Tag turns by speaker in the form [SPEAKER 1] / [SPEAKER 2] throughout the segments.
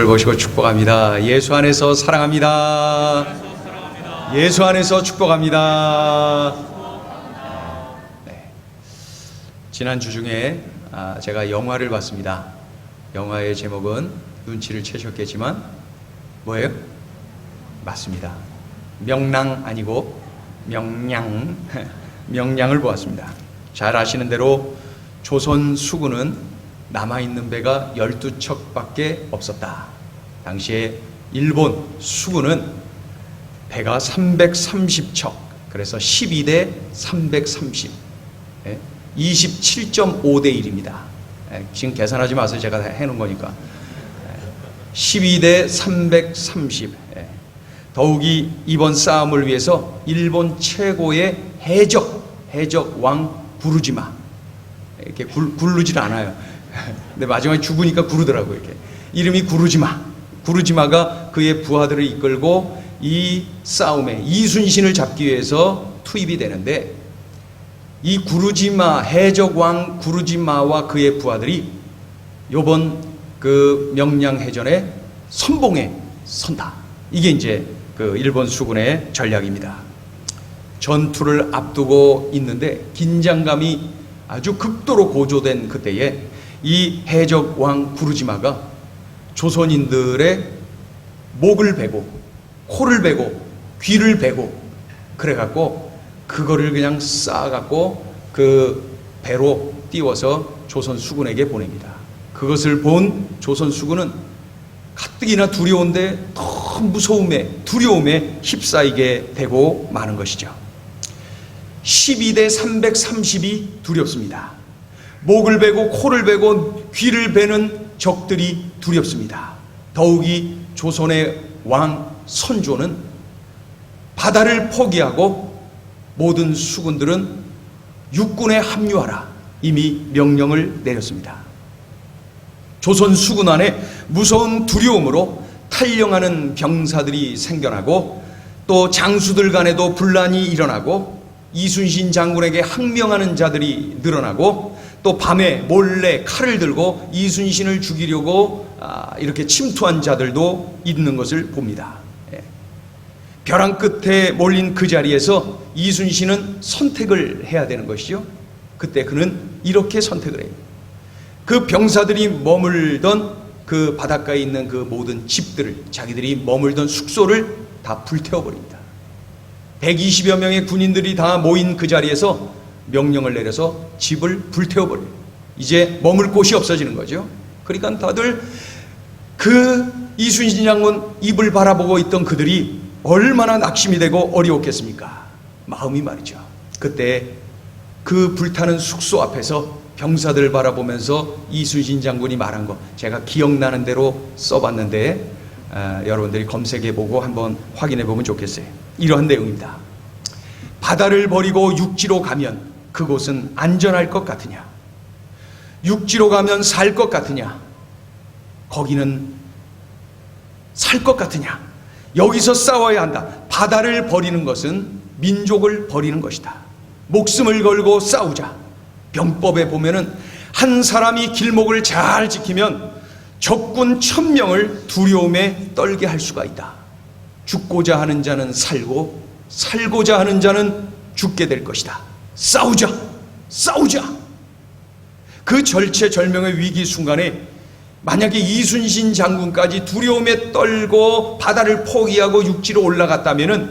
[SPEAKER 1] 보시고 축복합니다. 예수 안에서 사랑합니다. 예수 안에서 축복합니다. 네. 지난주 중에 제가 영화를 봤습니다. 영화의 제목은 눈치를 채셨겠지만 뭐예요? 맞습니다. 명랑 아니고 명량. 명량을 보았습니다. 잘 아시는 대로 조선 수군은 남아있는 배가 12척밖에 없었다. 당시에 일본 수군은 배가 330척, 그래서 12대 330, 27.5대 1입니다. 지금 계산하지 마세요. 제가 다 해놓은 거니까. 12대 330. 더욱이 이번 싸움을 위해서 일본 최고의 해적 왕 구르지마, 이렇게 굴르질 않아요. 근데 마지막에 죽으니까 구르더라고요. 이렇게 이름이 구르지마가 그의 부하들을 이끌고 이 싸움에 이순신을 잡기 위해서 투입이 되는데, 이 구르지마, 해적왕 구르지마와 그의 부하들이 요번 그 명량해전에 선봉에 선다. 이게 이제 그 일본 수군의 전략입니다. 전투를 앞두고 있는데 긴장감이 아주 극도로 고조된 그때에 이 해적왕 구르지마가 조선인들의 목을 베고 코를 베고 귀를 베고 그래갖고 그거를 그냥 쌓아갖고 그 배로 띄워서 조선 수군에게 보냅니다. 그것을 본 조선 수군은 가뜩이나 두려운데 더 두려움에 휩싸이게 되고 마는 것이죠. 12대 330이 두렵습니다. 목을 베고 코를 베고 귀를 베는 적들이 두렵습니다. 더욱이 조선의 왕 선조는 바다를 포기하고 모든 수군들은 육군에 합류하라 이미 명령을 내렸습니다. 조선 수군 안에 무서운 두려움으로 탈영하는 병사들이 생겨나고, 또 장수들 간에도 분란이 일어나고, 이순신 장군에게 항명하는 자들이 늘어나고, 또 밤에 몰래 칼을 들고 이순신을 죽이려고 이렇게 침투한 자들도 있는 것을 봅니다. 벼랑 끝에 몰린 그 자리에서 이순신은 선택을 해야 되는 것이죠. 그때 그는 이렇게 선택을 해요. 그 병사들이 머물던 그 바닷가에 있는 그 모든 집들을, 자기들이 머물던 숙소를 다 불태워버립니다. 120여 명의 군인들이 다 모인 그 자리에서 명령을 내려서 집을 불태워버려요. 이제 머물 곳이 없어지는 거죠. 그러니까 다들 그 이순신 장군 입을 바라보고 있던 그들이 얼마나 낙심이 되고 어려웠겠습니까? 마음이 말이죠. 그때 그 불타는 숙소 앞에서 병사들 바라보면서 이순신 장군이 말한 거 제가 기억나는 대로 써봤는데 여러분들이 검색해보고 한번 확인해보면 좋겠어요. 이러한 내용입니다. 바다를 버리고 육지로 가면 그곳은 안전할 것 같으냐? 육지로 가면 살 것 같으냐? 거기는 살 것 같으냐? 여기서 싸워야 한다. 바다를 버리는 것은 민족을 버리는 것이다. 목숨을 걸고 싸우자. 병법에 보면은 한 사람이 길목을 잘 지키면 적군 1000명을 두려움에 떨게 할 수가 있다. 죽고자 하는 자는 살고 살고자 하는 자는 죽게 될 것이다. 싸우자. 그 절체절명의 위기 순간에 만약에 이순신 장군까지 두려움에 떨고 바다를 포기하고 육지로 올라갔다면은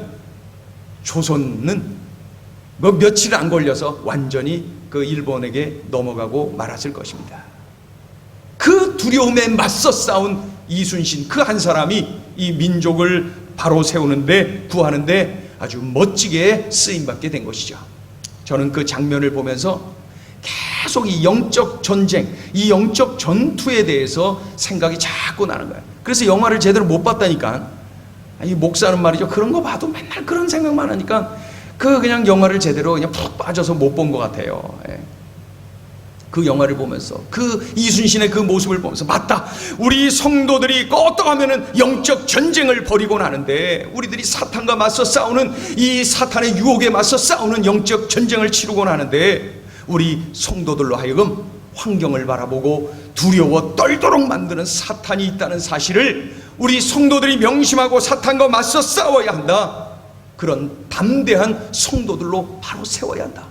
[SPEAKER 1] 조선은 며칠 안 걸려서 완전히 그 일본에게 넘어가고 말았을 것입니다. 그 두려움에 맞서 싸운 이순신 그 한 사람이 이 민족을 바로 세우는데, 구하는데 아주 멋지게 쓰임받게 된 것이죠. 저는 그 장면을 보면서 계속 이 영적 전쟁, 이 영적 전투에 대해서 생각이 자꾸 나는 거예요. 그래서 영화를 제대로 못 봤다니까. 아니, 목사는 말이죠. 그런 거 봐도 맨날 그런 생각만 하니까 그냥 영화를 제대로 그냥 푹 빠져서 못 본 것 같아요. 그 영화를 보면서 그 이순신의 그 모습을 보면서 맞다. 우리 성도들이 껐떡하면은 영적 전쟁을 벌이고 나는데 우리들이 사탄과 맞서 싸우는 이 사탄의 유혹에 맞서 싸우는 영적 전쟁을 치르고 나는데 우리 성도들로 하여금 환경을 바라보고 두려워 떨도록 만드는 사탄이 있다는 사실을 우리 성도들이 명심하고 사탄과 맞서 싸워야 한다. 그런 담대한 성도들로 바로 세워야 한다.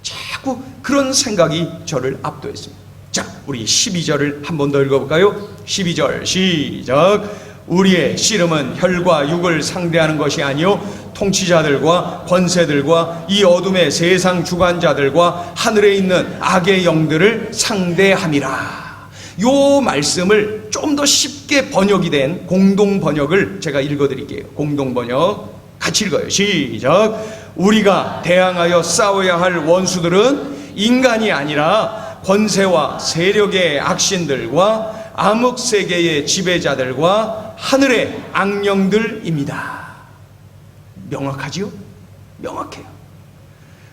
[SPEAKER 1] 자꾸 그런 생각이 저를 압도했습니다. 자, 우리 12절을 한 번 더 읽어볼까요? 12절 시작. 우리의 씨름은 혈과 육을 상대하는 것이 아니요 통치자들과 권세들과 이 어둠의 세상 주관자들과 하늘에 있는 악의 영들을 상대함이라. 요 말씀을 좀 더 쉽게 번역이 된 공동 번역을 제가 읽어드릴게요. 공동 번역 같이 읽어요. 시작. 우리가 대항하여 싸워야 할 원수들은 인간이 아니라 권세와 세력의 악신들과 암흑세계의 지배자들과 하늘의 악령들입니다. 명확하지요? 명확해요.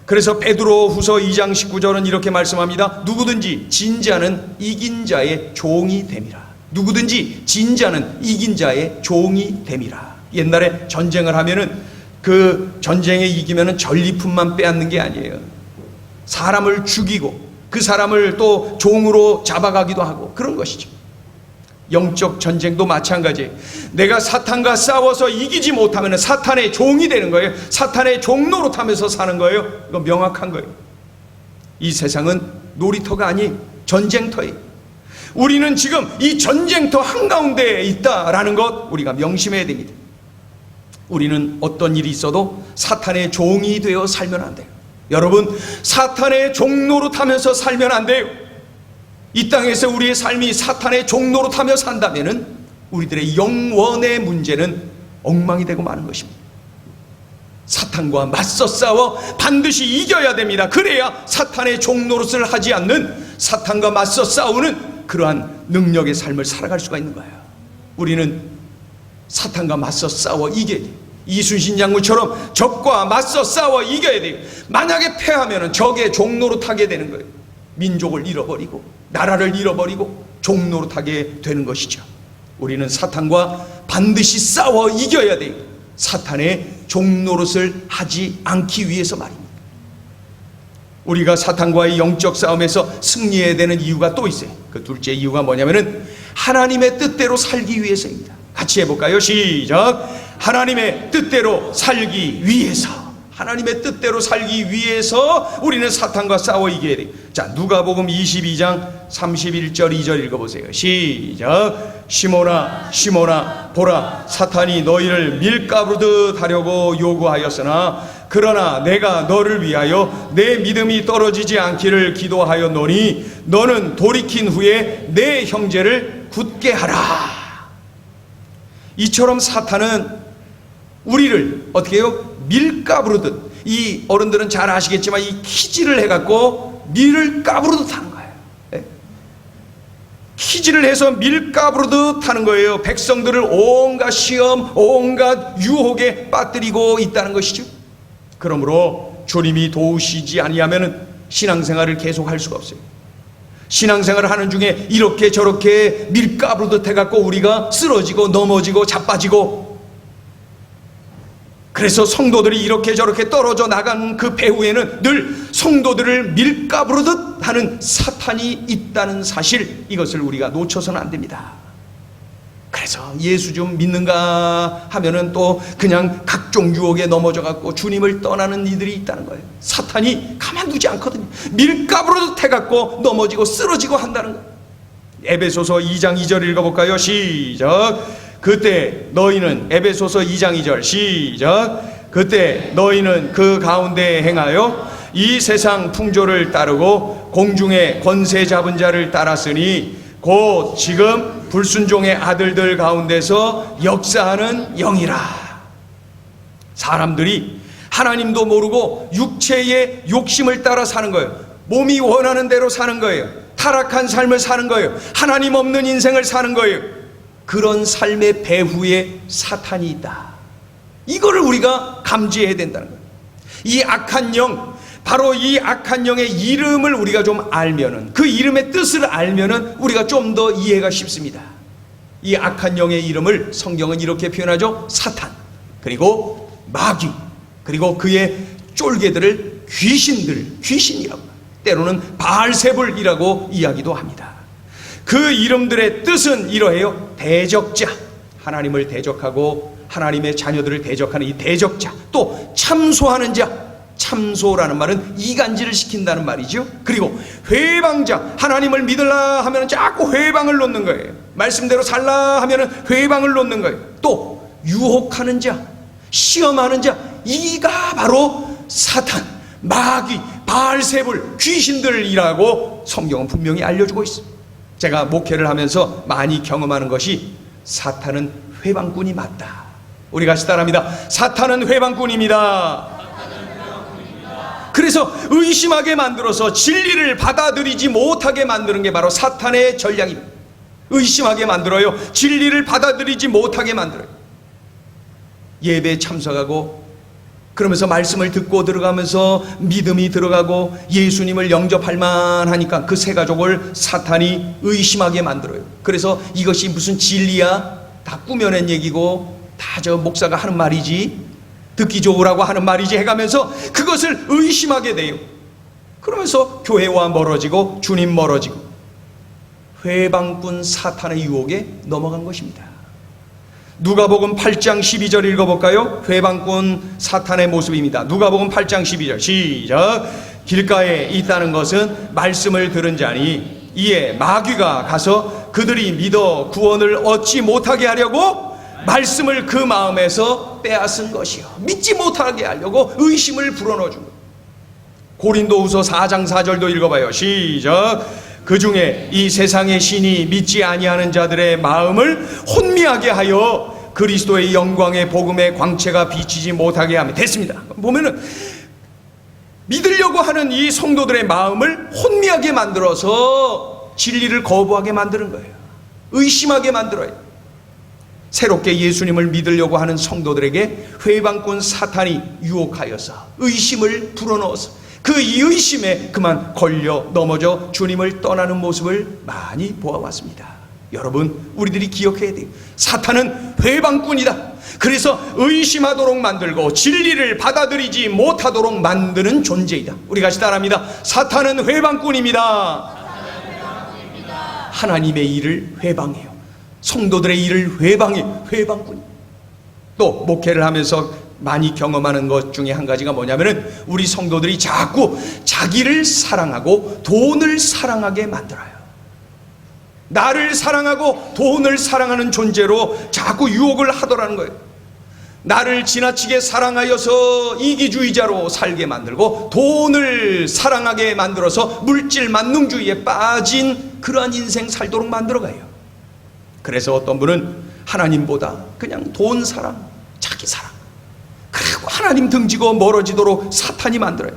[SPEAKER 1] 그래서 베드로후서 2장 19절은 이렇게 말씀합니다. 누구든지 진자는 이긴 자의 종이 됨이라. 누구든지 진자는 이긴 자의 종이 됨이라. 옛날에 전쟁을 하면은 그 전쟁에 이기면은 전리품만 빼앗는 게 아니에요. 사람을 죽이고 그 사람을 또 종으로 잡아가기도 하고 그런 것이죠. 영적 전쟁도 마찬가지예요. 내가 사탄과 싸워서 이기지 못하면 사탄의 종이 되는 거예요. 사탄의 종로로 타면서 사는 거예요. 이거 명확한 거예요. 이 세상은 놀이터가 아닌 전쟁터예요. 우리는 지금 이 전쟁터 한가운데에 있다라는 것 우리가 명심해야 됩니다. 우리는 어떤 일이 있어도 사탄의 종이 되어 살면 안 돼요. 여러분, 사탄의 종로로 타면서 살면 안 돼요. 이 땅에서 우리의 삶이 사탄의 종로로 타며 산다면은 우리들의 영원의 문제는 엉망이 되고 마는 것입니다. 사탄과 맞서 싸워 반드시 이겨야 됩니다. 그래야 사탄의 종노릇을 하지 않는 사탄과 맞서 싸우는 그러한 능력의 삶을 살아갈 수가 있는 거예요. 우리는 사탄과 맞서 싸워 이겨야 돼요. 이순신 장군처럼 적과 맞서 싸워 이겨야 돼요. 만약에 패하면 적의 종로로 타게 되는 거예요. 민족을 잃어버리고 나라를 잃어버리고 종로로 타게 되는 것이죠. 우리는 사탄과 반드시 싸워 이겨야 돼요. 사탄의 종노릇을 하지 않기 위해서 말입니다. 우리가 사탄과의 영적 싸움에서 승리해야 되는 이유가 또 있어요. 그 둘째 이유가 뭐냐면은 하나님의 뜻대로 살기 위해서입니다. 같이 해볼까요? 시작. 하나님의 뜻대로 살기 위해서. 하나님의 뜻대로 살기 위해서 우리는 사탄과 싸워 이겨야 돼요. 자, 누가복음 22장 31절 2절 읽어보세요. 시작. 시몬아 시몬아 보라, 사탄이 너희를 밀가부르듯 하려고 요구하였으나 그러나 내가 너를 위하여 내 믿음이 떨어지지 않기를 기도하였노니 너는 돌이킨 후에 내 형제를 굳게 하라. 이처럼 사탄은 우리를 어떻게 해요? 밀가부르듯, 이 어른들은 잘 아시겠지만 이 키질을 해갖고 밀을 까부르듯 하는 거예요. 네? 키질을 해서 밀가부르듯 하는 거예요. 백성들을 온갖 시험, 온갖 유혹에 빠뜨리고 있다는 것이죠. 그러므로 주님이 도우시지 아니하면 신앙생활을 계속할 수가 없어요. 신앙생활을 하는 중에 이렇게 저렇게 밀가부르듯 해갖고 우리가 쓰러지고 넘어지고 자빠지고, 그래서 성도들이 이렇게 저렇게 떨어져 나간 그 배후에는 늘 성도들을 밀가부르듯 하는 사탄이 있다는 사실, 이것을 우리가 놓쳐서는 안 됩니다. 그래서 예수 좀 믿는가 하면은 또 그냥 각종 유혹에 넘어져 갖고 주님을 떠나는 이들이 있다는 거예요. 사탄이 가만두지 않거든요. 밀가부르듯 해갖고 넘어지고 쓰러지고 한다는 거예요. 에베소서 2장 2절 읽어볼까요? 시작. 그때 너희는, 에베소서 2장 2절 시작. 그때 너희는 그 가운데 행하여 이 세상 풍조를 따르고 공중의 권세 잡은 자를 따랐으니 곧 지금 불순종의 아들들 가운데서 역사하는 영이라. 사람들이 하나님도 모르고 육체의 욕심을 따라 사는 거예요. 몸이 원하는 대로 사는 거예요. 타락한 삶을 사는 거예요. 하나님 없는 인생을 사는 거예요. 그런 삶의 배후에 사탄이 있다. 이거를 우리가 감지해야 된다는 거예요. 이 악한 영, 바로 이 악한 영의 이름을 우리가 좀 알면은, 그 이름의 뜻을 알면은 우리가 좀 더 이해가 쉽습니다. 이 악한 영의 이름을 성경은 이렇게 표현하죠. 사탄, 그리고 마귀, 그리고 그의 쫄개들을 귀신이라고. 때로는 바알세불이라고 이야기도 합니다. 그 이름들의 뜻은 이러해요. 대적자, 하나님을 대적하고 하나님의 자녀들을 대적하는 이 대적자, 또 참소하는 자, 참소라는 말은 이간질을 시킨다는 말이죠. 그리고 회방자, 하나님을 믿으라 하면 자꾸 회방을 놓는 거예요. 말씀대로 살라 하면 회방을 놓는 거예요. 또 유혹하는 자, 시험하는 자, 이가 바로 사탄, 마귀, 바알세불, 귀신들이라고 성경은 분명히 알려주고 있습니다. 제가 목회를 하면서 많이 경험하는 것이 사탄은 회방꾼이 맞다. 우리 같이 따라합니다. 사탄은 회방꾼입니다. 그래서 의심하게 만들어서 진리를 받아들이지 못하게 만드는 게 바로 사탄의 전략입니다. 의심하게 만들어요. 진리를 받아들이지 못하게 만들어요. 예배에 참석하고 그러면서 말씀을 듣고 들어가면서 믿음이 들어가고 예수님을 영접할 만하니까 그 세 가족을 사탄이 의심하게 만들어요. 그래서 이것이 무슨 진리야? 다 꾸며낸 얘기고 다 저 목사가 하는 말이지, 듣기 좋으라고 하는 말이지 해가면서 그것을 의심하게 돼요. 그러면서 교회와 멀어지고 주님 멀어지고 회방꾼 사탄의 유혹에 넘어간 것입니다. 누가복음 8장 12절 읽어볼까요? 회방꾼 사탄의 모습입니다. 누가복음 8장 12절 시작. 길가에 있다는 것은 말씀을 들은 자니 이에 마귀가 가서 그들이 믿어 구원을 얻지 못하게 하려고 말씀을 그 마음에서 빼앗은 것이요. 믿지 못하게 하려고 의심을 불어넣어준 것. 고린도후서 4장 4절도 읽어봐요. 시작. 그 중에 이 세상의 신이 믿지 아니하는 자들의 마음을 혼미하게 하여 그리스도의 영광의 복음의 광채가 비치지 못하게 하면 됐습니다. 보면은 믿으려고 하는 이 성도들의 마음을 혼미하게 만들어서 진리를 거부하게 만드는 거예요. 의심하게 만들어요. 새롭게 예수님을 믿으려고 하는 성도들에게 회방꾼 사탄이 유혹하여서 의심을 불어넣어서 그 이 의심에 그만 걸려 넘어져 주님을 떠나는 모습을 많이 보아왔습니다. 여러분, 우리들이 기억해야 돼요. 사탄은 회방꾼이다. 그래서 의심하도록 만들고 진리를 받아들이지 못하도록 만드는 존재이다. 우리 같이 따라합니다. 사탄은 회방꾼입니다. 하나님의 일을 회방해요. 성도들의 일을 회방해요. 회방꾼. 또 목회를 하면서 많이 경험하는 것 중에 한 가지가 뭐냐면은 우리 성도들이 자꾸 자기를 사랑하고 돈을 사랑하게 만들어요. 나를 사랑하고 돈을 사랑하는 존재로 자꾸 유혹을 하더라는 거예요. 나를 지나치게 사랑하여서 이기주의자로 살게 만들고 돈을 사랑하게 만들어서 물질 만능주의에 빠진 그러한 인생 살도록 만들어가요. 그래서 어떤 분은 하나님보다 그냥 돈 사랑, 자기 사랑, 그리고 하나님 등지고 멀어지도록 사탄이 만들어요.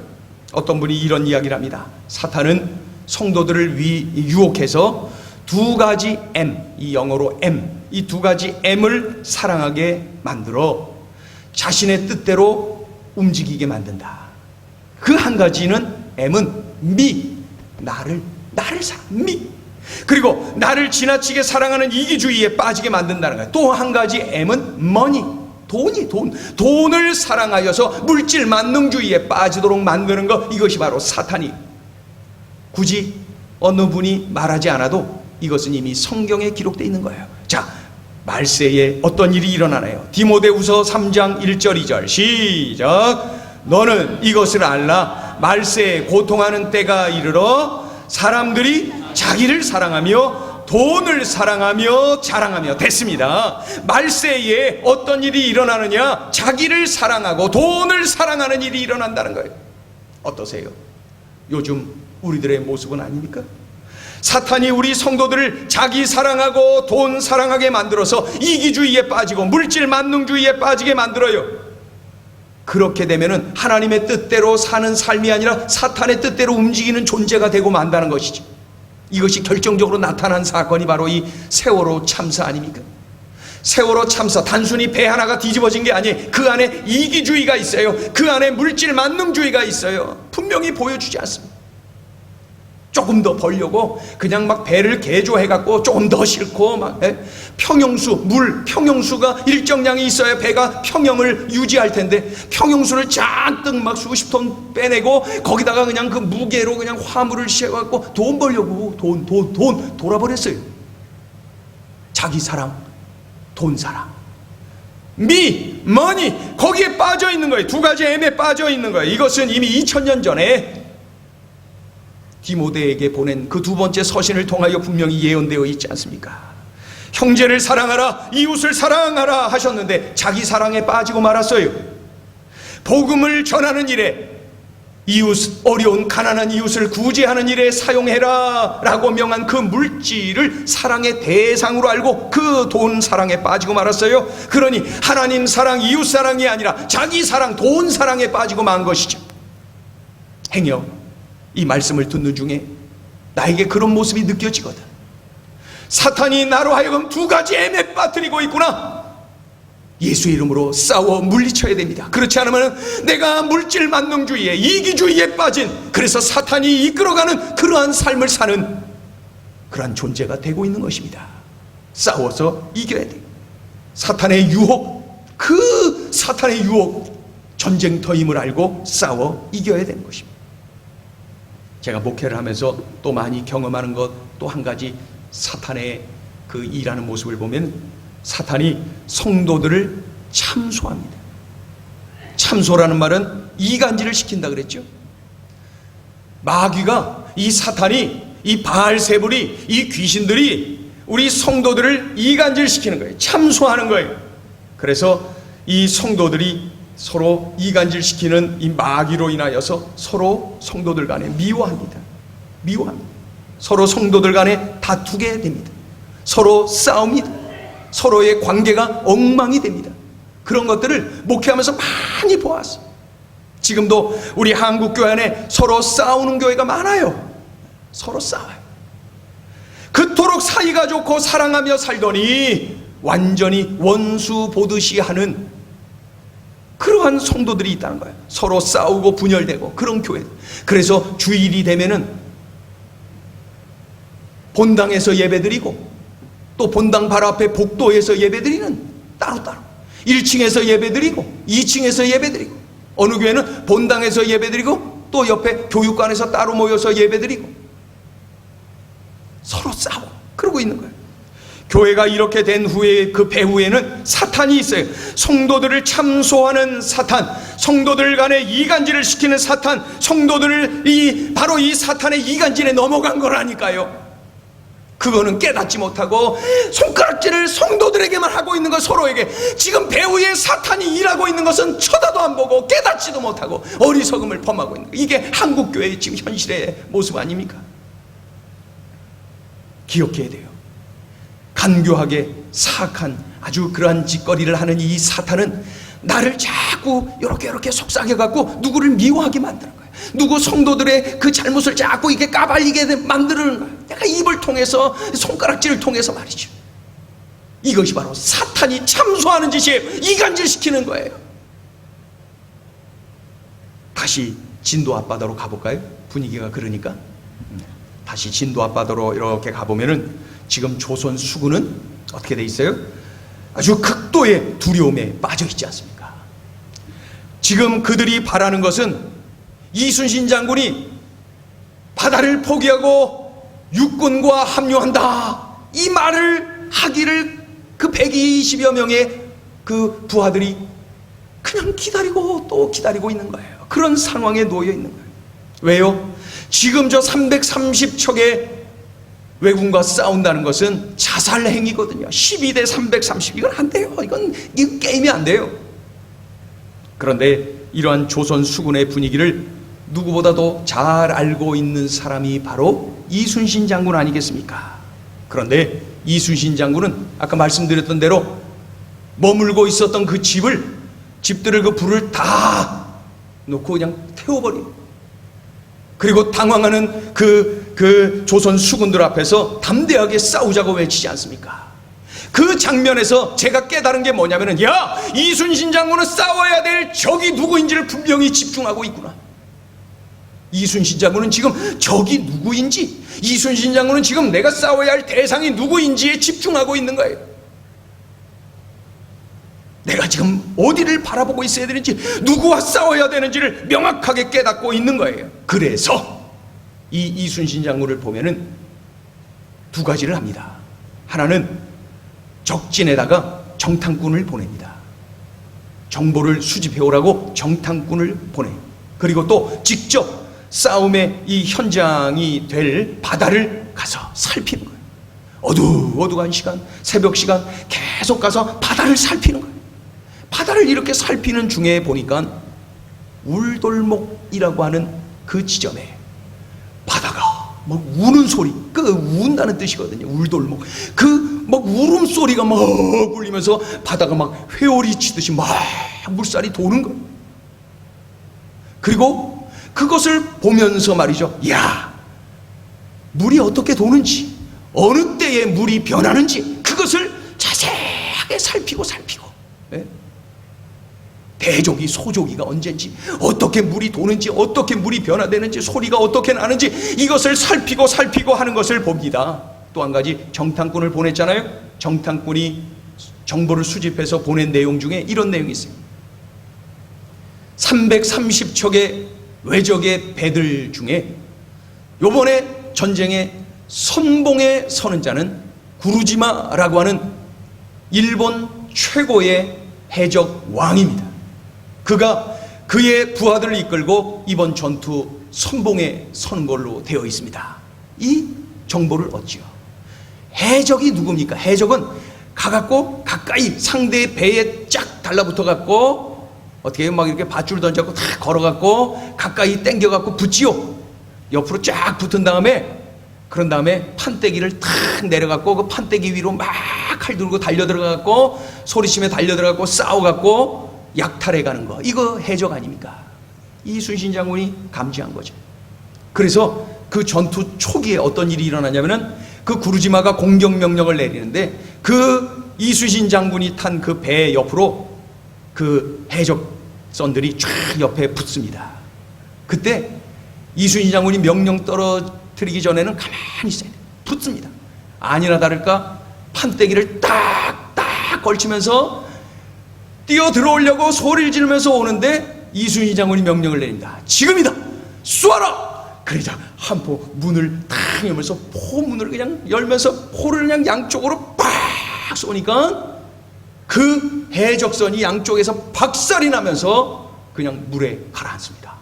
[SPEAKER 1] 어떤 분이 이런 이야기를 합니다. 사탄은 성도들을 유혹해서 두 가지 M, 이 영어로 M, 이 두 가지 M을 사랑하게 만들어 자신의 뜻대로 움직이게 만든다. 그 한 가지는 M은 me, 나를 사랑, me. 그리고 나를 지나치게 사랑하는 이기주의에 빠지게 만든다는 거예요. 또 한 가지 M은 money, 돈을 사랑하여서 물질 만능주의에 빠지도록 만드는 것, 이것이 바로 사탄이. 굳이 어느 분이 말하지 않아도 이것은 이미 성경에 기록되어 있는 거예요. 자, 말세에 어떤 일이 일어나나요? 디모데후서 3장 1절 2절 시작. 너는 이것을 알라. 말세에 고통하는 때가 이르러 사람들이 자기를 사랑하며 돈을 사랑하며 자랑하며. 됐습니다. 말세에 어떤 일이 일어나느냐? 자기를 사랑하고 돈을 사랑하는 일이 일어난다는 거예요. 어떠세요? 요즘 우리들의 모습은 아닙니까? 사탄이 우리 성도들을 자기 사랑하고 돈 사랑하게 만들어서 이기주의에 빠지고 물질 만능주의에 빠지게 만들어요. 그렇게 되면은 하나님의 뜻대로 사는 삶이 아니라 사탄의 뜻대로 움직이는 존재가 되고 만다는 것이죠. 이것이 결정적으로 나타난 사건이 바로 이 세월호 참사 아닙니까? 세월호 참사, 단순히 배 하나가 뒤집어진 게 아니에요. 그 안에 이기주의가 있어요. 그 안에 물질 만능주의가 있어요. 분명히 보여주지 않습니다. 조금 더 벌려고 그냥 막 배를 개조해갖고 조금 더 싣고 막 평형수가 일정량이 있어야 배가 평형을 유지할 텐데 평형수를 잔뜩 막 수십 톤 빼내고 거기다가 그냥 그 무게로 그냥 화물을 씌워갖고 돈 벌려고 돈 돌아버렸어요. 자기 사랑, 돈 사랑, 머니 거기에 빠져 있는 거예요. 두 가지 M에 빠져 있는 거예요. 이것은 이미 2000년 전에 디모데에게 보낸 그 두 번째 서신을 통하여 분명히 예언되어 있지 않습니까? 형제를 사랑하라, 이웃을 사랑하라 하셨는데 자기 사랑에 빠지고 말았어요. 복음을 전하는 일에 이웃, 어려운 가난한 이웃을 구제하는 일에 사용해라 라고 명한 그 물질을 사랑의 대상으로 알고 그 돈 사랑에 빠지고 말았어요. 그러니 하나님 사랑, 이웃 사랑이 아니라 자기 사랑, 돈 사랑에 빠지고 만 것이죠. 행여 이 말씀을 듣는 중에 나에게 그런 모습이 느껴지거든. 사탄이 나로 하여금 두 가지 M에 빠뜨리고 있구나. 예수의 이름으로 싸워 물리쳐야 됩니다. 그렇지 않으면 내가 물질 만능주의에, 이기주의에 빠진, 그래서 사탄이 이끌어가는 그러한 삶을 사는 그러한 존재가 되고 있는 것입니다. 싸워서 이겨야 돼요. 사탄의 유혹, 그 사탄의 유혹, 전쟁터임을 알고 싸워 이겨야 되는 것입니다. 제가 목회를 하면서 또 많이 경험하는 것 또 한 가지, 사탄의 그 일하는 모습을 보면 사탄이 성도들을 참소합니다. 참소라는 말은 이간질을 시킨다 그랬죠. 마귀가, 이 사탄이, 이 바알세불이, 이 귀신들이 우리 성도들을 이간질시키는 거예요. 참소하는 거예요. 그래서 이 성도들이 서로 이간질시키는 이 마귀로 인하여서 서로 성도들 간에 미워합니다. 서로 성도들 간에 다투게 됩니다. 서로 싸웁니다. 서로의 관계가 엉망이 됩니다. 그런 것들을 목회하면서 많이 보았어요. 지금도 우리 한국교회 안에 서로 싸우는 교회가 많아요. 서로 싸워요. 그토록 사이가 좋고 사랑하며 살더니 완전히 원수 보듯이 하는 그러한 성도들이 있다는 거예요. 서로 싸우고 분열되고 그런 교회. 그래서 주일이 되면은 본당에서 예배드리고 또 본당 바로 앞에 복도에서 예배드리는 따로따로, 1층에서 예배드리고 2층에서 예배드리고, 어느 교회는 본당에서 예배드리고 또 옆에 교육관에서 따로 모여서 예배드리고 서로 싸워 그러고 있는 거예요. 교회가 이렇게 된 후에 그 배후에는 사탄이 있어요. 성도들을 참소하는 사탄, 성도들 간에 이간질을 시키는 사탄, 성도들을 바로 이 사탄의 이간질에 넘어간 거라니까요. 그거는 깨닫지 못하고 손가락질을 성도들에게만 하고 있는 것, 서로에게. 지금 배후에 사탄이 일하고 있는 것은 쳐다도 안 보고 깨닫지도 못하고 어리석음을 범하고 있는 것. 이게 한국교회의 지금 현실의 모습 아닙니까? 기억해야 돼요. 간교하게 사악한 아주 그러한 짓거리를 하는 이 사탄은 나를 자꾸 이렇게 속삭여갖고 누구를 미워하게 만드는 거예요. 누구 성도들의 그 잘못을 자꾸 이게 까발리게 만드는 거예요. 내가 입을 통해서, 손가락질을 통해서 말이죠. 이것이 바로 사탄이 참소하는 짓이에요. 이간질시키는 거예요. 다시 진도 앞바다로 가볼까요? 분위기가 그러니까. 다시 진도 앞바다로 이렇게 가보면은 지금 조선 수군은 어떻게 돼 있어요? 아주 극도의 두려움에 빠져 있지 않습니까? 지금 그들이 바라는 것은 이순신 장군이 바다를 포기하고 육군과 합류한다, 이 말을 하기를 그 120여 명의 그 부하들이 그냥 기다리고 또 기다리고 있는 거예요. 그런 상황에 놓여 있는 거예요. 왜요? 지금 저 330척의 왜군과 싸운다는 것은 자살 행위거든요. 12대 330, 이건 안 돼요. 이건 게임이 안 돼요. 그런데 이러한 조선 수군의 분위기를 누구보다도 잘 알고 있는 사람이 바로 이순신 장군 아니겠습니까? 그런데 이순신 장군은 아까 말씀드렸던 대로 머물고 있었던 그 집들을 그 불을 다 놓고 그냥 태워버려요. 그리고 당황하는 그 조선 수군들 앞에서 담대하게 싸우자고 외치지 않습니까? 그 장면에서 제가 깨달은 게 뭐냐면은, 야, 이순신 장군은 싸워야 될 적이 누구인지를 분명히 집중하고 있구나. 이순신 장군은 지금 적이 누구인지, 이순신 장군은 지금 내가 싸워야 할 대상이 누구인지에 집중하고 있는 거예요. 내가 지금 어디를 바라보고 있어야 되는지, 누구와 싸워야 되는지를 명확하게 깨닫고 있는 거예요. 그래서 이 이순신 장군을 보면은 두 가지를 합니다. 하나는 적진에다가 정탐꾼을 보냅니다. 정보를 수집해오라고 정탐꾼을 보내요. 그리고 또 직접 싸움의 이 현장이 될 바다를 가서 살피는 거예요. 어둑어둑한 시간, 새벽 시간 계속 가서 바다를 살피는 거예요. 바다를 이렇게 살피는 중에 보니까 울돌목이라고 하는 그 지점에 바다가 막 우는 소리, 그 운다는 뜻이거든요. 울돌목. 그 막 울음소리가 막 울리면서 바다가 막 회오리 치듯이 막 물살이 도는 거예요. 그리고 그것을 보면서 말이죠. 야, 물이 어떻게 도는지, 어느 때에 물이 변하는지 그것을 자세하게 살피고 예? 대조기, 소조기가 언제인지, 어떻게 물이 도는지, 어떻게 물이 변화되는지, 소리가 어떻게 나는지 이것을 살피고 하는 것을 봅니다. 또 한 가지 정탐꾼을 보냈잖아요. 정탐꾼이 정보를 수집해서 보낸 내용 중에 이런 내용이 있어요. 330척의 외적의 배들 중에 요번에 전쟁에 선봉에 서는 자는 구루지마라고 하는 일본 최고의 해적 왕입니다. 그가 그의 부하들을 이끌고 이번 전투 선봉에 서는 걸로 되어 있습니다. 이 정보를 얻지요. 해적이 누굽니까? 해적은 가갖고 가까이 상대의 배에 쫙 달라붙어 갖고 어떻게 막 이렇게 밧줄 던져갖고 다 걸어갖고 가까이 땡겨갖고 붙지요. 옆으로 쫙 붙은 다음에, 그런 다음에 판때기를 탁 내려갖고 그 판때기 위로 막 칼 들고 달려 들어가갖고 소리치며 달려 들어가갖고 싸워갖고 약탈해 가는 거, 이거 해적 아닙니까? 이순신 장군이 감지한 거죠. 그래서 그 전투 초기에 어떤 일이 일어나냐면은 그 구루지마가 공격 명령을 내리는데 그 이순신 장군이 탄 그 배 옆으로 그 해적선들이 쫙 옆에 붙습니다. 그때 이순신 장군이 명령 떨어뜨리기 전에는 가만히 있어야 돼요. 붙습니다. 아니나 다를까 판때기를 딱딱 걸치면서 뛰어 들어오려고 소리를 지르면서 오는데 이순신 장군이 명령을 내린다. 지금이다. 쏘아라. 그러자 한 포 문을 탁 열면서 포문을 그냥 열면서 포를 그냥 양쪽으로 팍 쏘니까 그 해적선이 양쪽에서 박살이 나면서 그냥 물에 가라앉습니다.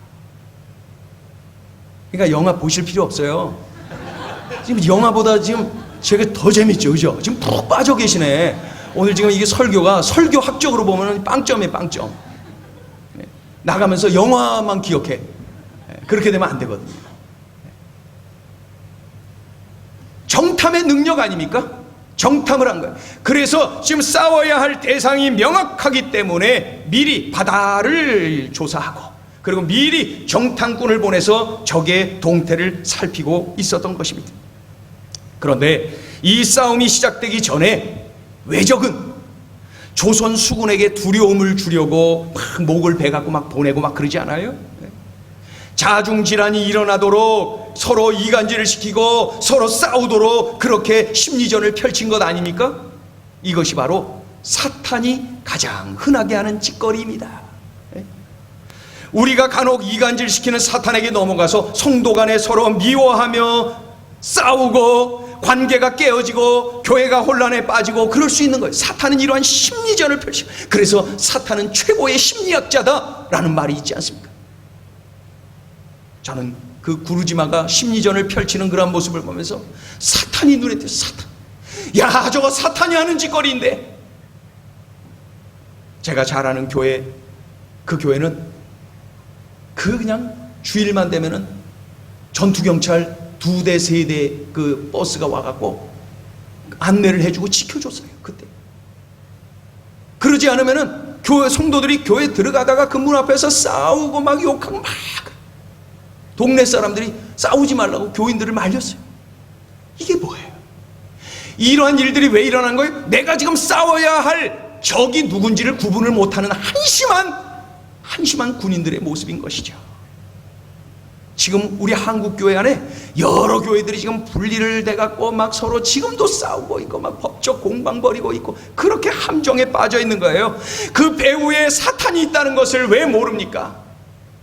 [SPEAKER 1] 그러니까 영화 보실 필요 없어요. 지금 영화보다 지금 제가 더 재밌죠, 그죠? 지금 푹 빠져 계시네. 오늘 지금 이게 설교가 설교학적으로 보면 빵점이에요, 빵점. 나가면서 영화만 기억해. 그렇게 되면 안 되거든요. 정탐의 능력 아닙니까? 정탐을 한 거예요. 그래서 지금 싸워야 할 대상이 명확하기 때문에 미리 바다를 조사하고, 그리고 미리 정탐꾼을 보내서 적의 동태를 살피고 있었던 것입니다. 그런데 이 싸움이 시작되기 전에 외적은 조선 수군에게 두려움을 주려고 막 목을 베갖고 막 보내고 막 그러지 않아요? 자중질환이 일어나도록 서로 이간질을 시키고 서로 싸우도록 그렇게 심리전을 펼친 것 아닙니까? 이것이 바로 사탄이 가장 흔하게 하는 짓거리입니다. 우리가 간혹 이간질시키는 사탄에게 넘어가서 성도 간에 서로 미워하며 싸우고 관계가 깨어지고 교회가 혼란에 빠지고 그럴 수 있는 거예요. 사탄은 이러한 심리전을 펼치고, 그래서 사탄은 최고의 심리학자다라는 말이 있지 않습니까? 저는 그 구루지마가 심리전을 펼치는 그런 모습을 보면서 사탄이 눈에 띄어요. 사탄. 야, 저거 사탄이 하는 짓거리인데. 제가 잘 아는 교회, 그 교회는 그냥 주일만 되면은 전투경찰 2대 3대 그 버스가 와갖고 안내를 해주고 지켜줬어요. 그때. 그러지 않으면은 교회 성도들이 교회 들어가다가 그 문 앞에서 싸우고 막 욕하고 막 동네 사람들이 싸우지 말라고 교인들을 말렸어요. 이게 뭐예요? 이러한 일들이 왜 일어난 거예요? 내가 지금 싸워야 할 적이 누군지를 구분을 못하는 한심한 군인들의 모습인 것이죠. 지금 우리 한국 교회 안에 여러 교회들이 지금 분리를 돼갖고 막 서로 지금도 싸우고 있고 막 법적 공방 벌이고 있고 그렇게 함정에 빠져 있는 거예요. 그 배후에 사탄이 있다는 것을 왜 모릅니까?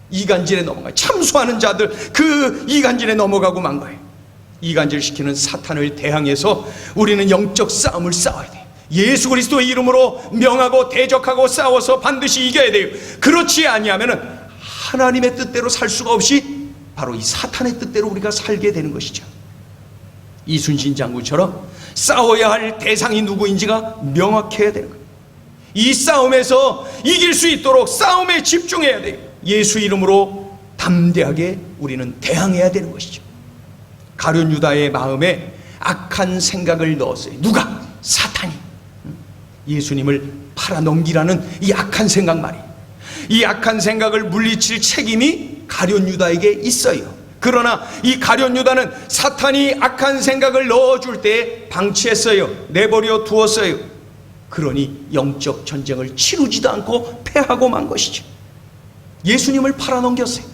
[SPEAKER 1] 이간질에 넘어가요. 참수하는 자들 그 이간질에 넘어가고 만 거예요. 이간질시키는 사탄을 대항해서 우리는 영적 싸움을 싸워야 돼요. 예수 그리스도의 이름으로 명하고 대적하고 싸워서 반드시 이겨야 돼요. 그렇지 아니하면은 하나님의 뜻대로 살 수가 없이 바로 이 사탄의 뜻대로 우리가 살게 되는 것이죠. 이순신 장군처럼 싸워야 할 대상이 누구인지가 명확해야 되는 거예요. 이 싸움에서 이길 수 있도록 싸움에 집중해야 돼요. 예수 이름으로 담대하게 우리는 대항해야 되는 것이죠. 가룟 유다의 마음에 악한 생각을 넣었어요. 누가? 사탄이. 예수님을 팔아넘기라는 이 악한 생각 말이에요. 이 악한 생각을 물리칠 책임이 가룟 유다에게 있어요. 그러나 이 가룟 유다는 사탄이 악한 생각을 넣어줄 때 방치했어요. 내버려 두었어요. 그러니 영적 전쟁을 치르지도 않고 패하고 만 것이죠. 예수님을 팔아넘겼어요.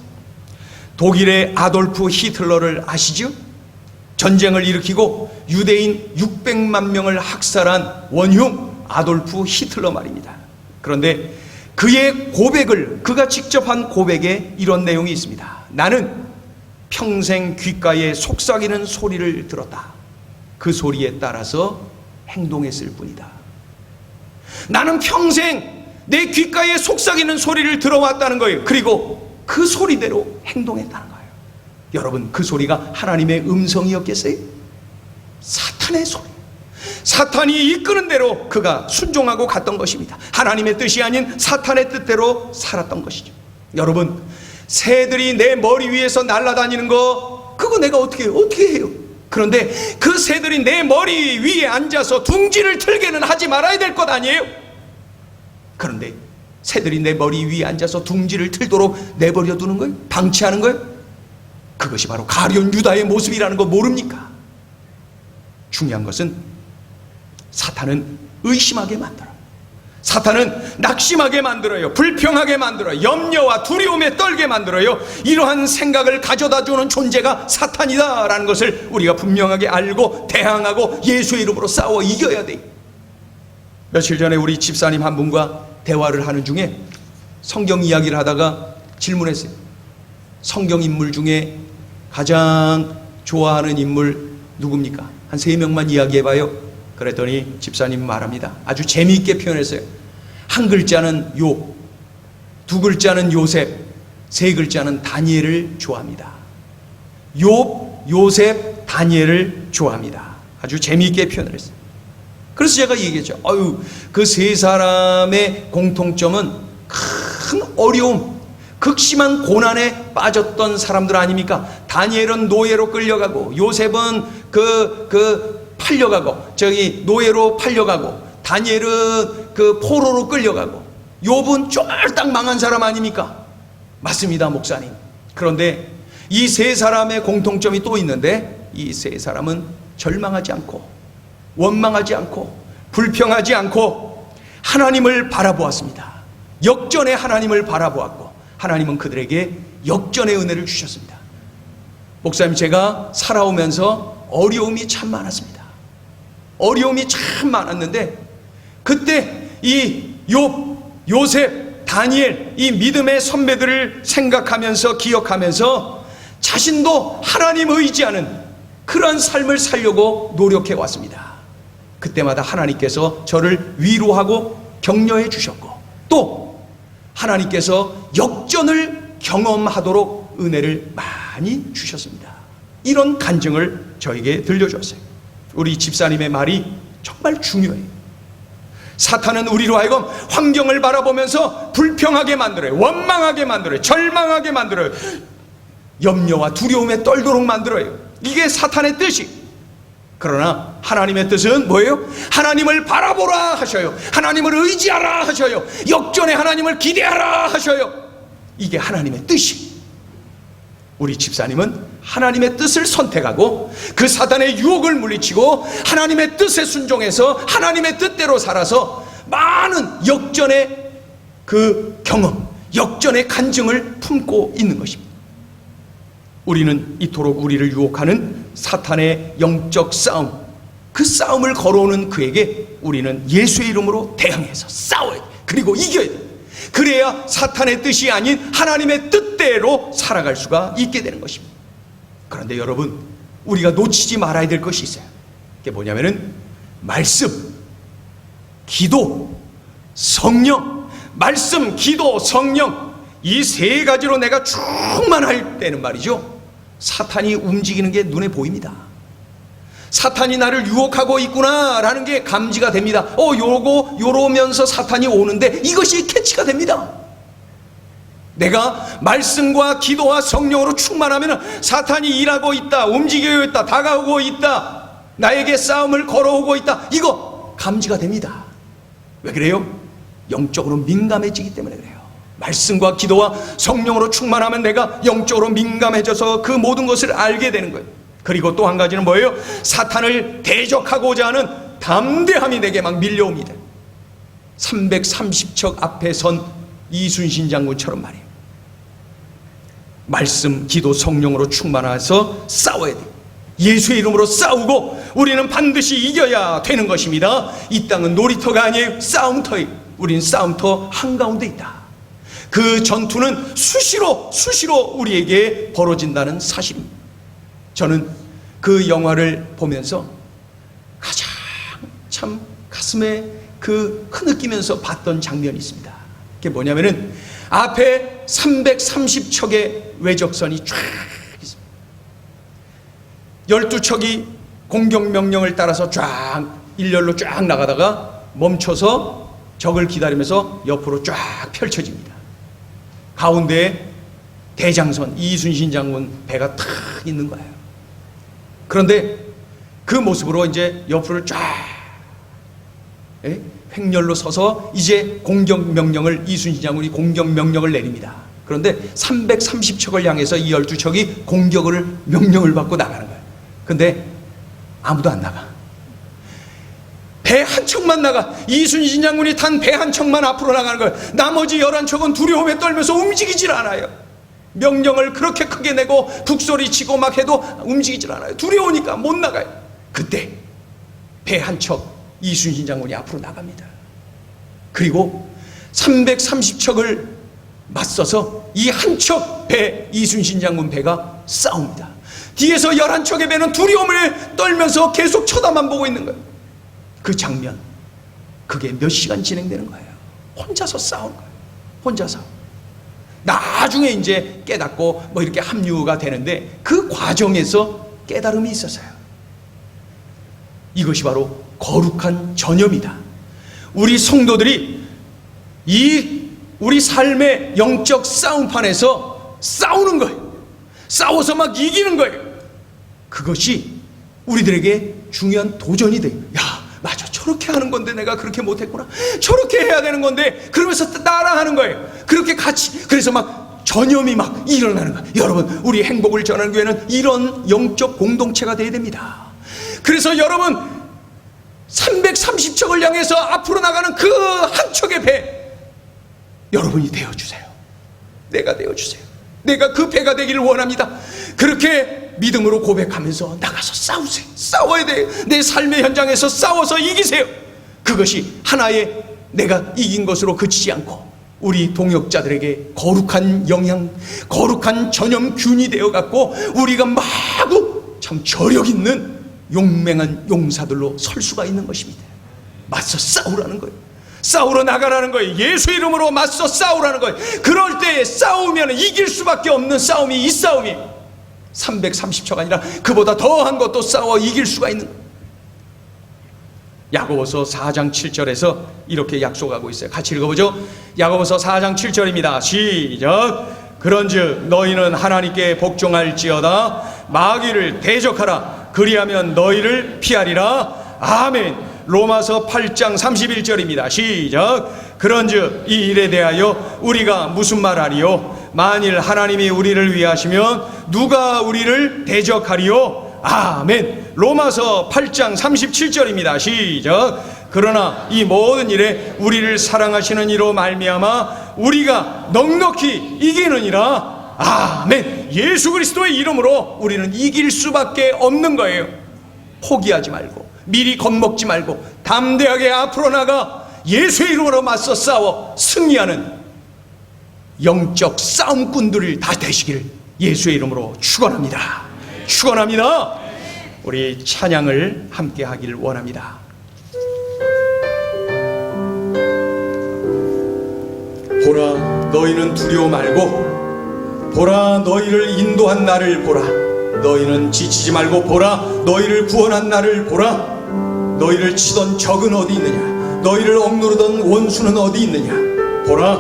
[SPEAKER 1] 독일의 아돌프 히틀러를 아시죠? 전쟁을 일으키고 유대인 600만 명을 학살한 원흉 아돌프 히틀러 말입니다. 그런데 그의 고백을, 그가 직접 한 고백에 이런 내용이 있습니다. 나는 평생 귓가에 속삭이는 소리를 들었다. 그 소리에 따라서 행동했을 뿐이다. 나는 평생 내 귓가에 속삭이는 소리를 들어왔다는 거예요. 그리고 그 소리대로 행동했다는 거예요. 여러분, 그 소리가 하나님의 음성이었겠어요? 사탄의 소리. 사탄이 이끄는 대로 그가 순종하고 갔던 것입니다. 하나님의 뜻이 아닌 사탄의 뜻대로 살았던 것이죠. 여러분, 새들이 내 머리 위에서 날아다니는 거 그거 내가 어떻게 해요? 그런데 그 새들이 내 머리 위에 앉아서 둥지를 틀게는 하지 말아야 될 것 아니에요? 그런데 새들이 내 머리 위에 앉아서 둥지를 틀도록 내버려 두는 거예요? 방치하는 거예요? 그것이 바로 가룟 유다의 모습이라는 거 모릅니까? 중요한 것은 사탄은 의심하게 만들어요. 사탄은 낙심하게 만들어요. 불평하게 만들어요. 염려와 두려움에 떨게 만들어요. 이러한 생각을 가져다주는 존재가 사탄이다라는 것을 우리가 분명하게 알고 대항하고 예수의 이름으로 싸워 이겨야 돼요. 며칠 전에 우리 집사님 한 분과 대화를 하는 중에 성경 이야기를 하다가 질문했어요. 성경 인물 중에 가장 좋아하는 인물 누굽니까? 한 3명만 이야기해봐요. 그랬더니 집사님 말합니다. 아주 재미있게 표현했어요. 한 글자는 욥, 2글자는 요셉, 3글자는 다니엘을 좋아합니다. 욥, 요셉, 다니엘을 좋아합니다. 아주 재미있게 표현을 했어요. 그래서 제가 얘기했죠. 그 3사람의 공통점은 큰 어려움, 극심한 고난에 빠졌던 사람들 아닙니까? 다니엘은 노예로 끌려가고, 요셉은 팔려가고, 노예로 팔려가고, 다니엘은 포로로 끌려가고, 욥은 쫄딱 망한 사람 아닙니까? 맞습니다, 목사님. 그런데 이 3사람의 공통점이 또 있는데, 이 3사람은 절망하지 않고, 원망하지 않고, 불평하지 않고 하나님을 바라보았습니다. 역전의 하나님을 바라보았고, 하나님은 그들에게 역전의 은혜를 주셨습니다. 목사님, 제가 살아오면서 어려움이 참 많았습니다. 어려움이 참 많았는데, 그때 이 욥, 요셉, 다니엘, 이 믿음의 선배들을 생각하면서 기억하면서 자신도 하나님 의지하는 그런 삶을 살려고 노력해 왔습니다. 그때마다 하나님께서 저를 위로하고 격려해 주셨고, 또 하나님께서 역전을 경험하도록 은혜를 많이 주셨습니다. 이런 간증을 저에게 들려주었어요. 우리 집사님의 말이 정말 중요해요. 사탄은 우리로 하여금 환경을 바라보면서 불평하게 만들어요. 원망하게 만들어요. 절망하게 만들어요. 염려와 두려움에 떨도록 만들어요. 이게 사탄의 뜻이. 그러나 하나님의 뜻은 뭐예요? 하나님을 바라보라 하셔요. 하나님을 의지하라 하셔요. 역전의 하나님을 기대하라 하셔요. 이게 하나님의 뜻이. 우리 집사님은 하나님의 뜻을 선택하고 그 사단의 유혹을 물리치고 하나님의 뜻에 순종해서 하나님의 뜻대로 살아서 많은 역전의 그 경험, 역전의 간증을 품고 있는 것입니다. 우리는 이토록 우리를 유혹하는 사탄의 영적 싸움, 그 싸움을 걸어오는 그에게 우리는 예수의 이름으로 대항해서 싸워야 돼. 그리고 이겨야 돼. 그래야 사탄의 뜻이 아닌 하나님의 뜻대로 살아갈 수가 있게 되는 것입니다. 그런데 여러분, 우리가 놓치지 말아야 될 것이 있어요. 그게 뭐냐면은 말씀, 기도, 성령. 말씀, 기도, 성령, 이 세 가지로 내가 충만할 때는 말이죠, 사탄이 움직이는 게 눈에 보입니다. 사탄이 나를 유혹하고 있구나라는 게 감지가 됩니다. 요러면서 사탄이 오는데 이것이 캐치가 됩니다. 내가 말씀과 기도와 성령으로 충만하면 사탄이 일하고 있다, 움직이고 있다, 다가오고 있다, 나에게 싸움을 걸어오고 있다, 이거 감지가 됩니다. 왜 그래요? 영적으로 민감해지기 때문에 그래요. 말씀과 기도와 성령으로 충만하면 내가 영적으로 민감해져서 그 모든 것을 알게 되는 거예요. 그리고 또 한 가지는 뭐예요? 사탄을 대적하고자 하는 담대함이 내게 막 밀려옵니다. 330척 앞에 선 이순신 장군처럼 말이에요. 말씀, 기도, 성령으로 충만해서 싸워야 돼요. 예수의 이름으로 싸우고 우리는 반드시 이겨야 되는 것입니다. 이 땅은 놀이터가 아니에요. 싸움터예요. 우리는 싸움터 한가운데 있다. 그 전투는 수시로 우리에게 벌어진다는 사실입니다. 저는 그 영화를 보면서 가장 참 가슴에 그 흐느끼면서 봤던 장면이 있습니다. 그게 뭐냐면은 앞에 330척의 외적선이 쫙 있습니다. 12척이 공격명령을 따라서 쫙 일렬로 쫙 나가다가 멈춰서 적을 기다리면서 옆으로 쫙 펼쳐집니다. 가운데에 대장선 이순신 장군 배가 탁 있는 거예요. 그런데 그 모습으로 이제 옆으로 쫙 횡렬로 서서 이제 공격명령을, 이순신 장군이 공격명령을 내립니다. 그런데 330척을 향해서 이 12척이 공격을 명령을 받고 나가는 거예요. 근데 아무도 안 나가. 배 한 척만 나가. 이순신 장군이 탄 배 한 척만 앞으로 나가는 거예요. 나머지 11척은 두려움에 떨면서 움직이질 않아요. 명령을 그렇게 크게 내고 북소리치고 막 해도 움직이질 않아요. 두려우니까 못 나가요. 그때 배 한 척 이순신 장군이 앞으로 나갑니다. 그리고 330척을 맞서서 이 한 척 배, 이순신 장군 배가 싸웁니다. 뒤에서 11척의 배는 두려움을 떨면서 계속 쳐다만 보고 있는 거예요. 그 장면, 그게 몇 시간 진행되는 거예요. 혼자서 싸우는 거예요. 혼자서. 나중에 이제 깨닫고 뭐 이렇게 합류가 되는데 그 과정에서 깨달음이 있었어요. 이것이 바로 거룩한 전염이다. 우리 성도들이 우리 삶의 영적 싸움판에서 싸우는 거예요. 싸워서 막 이기는 거예요. 그것이 우리들에게 중요한 도전이 돼요. 야, 맞아, 저렇게 하는 건데 내가 그렇게 못했구나. 저렇게 해야 되는 건데, 그러면서 따라하는 거예요. 그렇게 같이, 그래서 막 전염이 막 일어나는 거예요. 여러분, 우리 행복을 전하는 교회는 이런 영적 공동체가 되어야 됩니다. 그래서 여러분, 330척을 향해서 앞으로 나가는 그 한 척의 배, 여러분이 되어주세요. 내가 되어주세요. 내가 그 배가 되기를 원합니다. 그렇게 믿음으로 고백하면서 나가서 싸우세요. 싸워야 돼요. 내 삶의 현장에서 싸워서 이기세요. 그것이 하나의 내가 이긴 것으로 그치지 않고 우리 동역자들에게 거룩한 영향, 거룩한 전염균이 되어갖고 우리가 마구 참 저력 있는 용맹한 용사들로 설 수가 있는 것입니다. 맞서 싸우라는 거예요. 싸우러 나가라는 거예요. 예수 이름으로 맞서 싸우라는 거예요. 그럴 때 싸우면 이길 수밖에 없는 싸움이 이 싸움이에요. 330척가 아니라 그보다 더한 것도 싸워 이길 수가 있는 거예요. 야고보서 4장 7절에서 이렇게 약속하고 있어요. 같이 읽어보죠. 야고보서 4장 7절입니다. 시작. 그런즉 너희는 하나님께 복종할지어다. 마귀를 대적하라. 그리하면 너희를 피하리라. 아멘. 로마서 8장 31절입니다. 시작. 그런즉 이 일에 대하여 우리가 무슨 말하리요? 만일 하나님이 우리를 위하시면 누가 우리를 대적하리요? 아멘. 로마서 8장 37절입니다. 시작. 그러나 이 모든 일에 우리를 사랑하시는 이로 말미암아 우리가 넉넉히 이기느니라. 아멘. 예수 그리스도의 이름으로 우리는 이길 수밖에 없는 거예요. 포기하지 말고, 미리 겁먹지 말고 담대하게 앞으로 나가 예수의 이름으로 맞서 싸워 승리하는 영적 싸움꾼들을 다 되시길 예수의 이름으로 축원합니다. 축원합니다. 우리 찬양을 함께 하길 원합니다. 보라, 너희는 두려워 말고, 보라, 너희를 인도한 나를 보라. 너희는 지치지 말고 보라, 너희를 구원한 나를 보라. 너희를 치던 적은 어디 있느냐, 너희를 억누르던 원수는 어디 있느냐. 보라,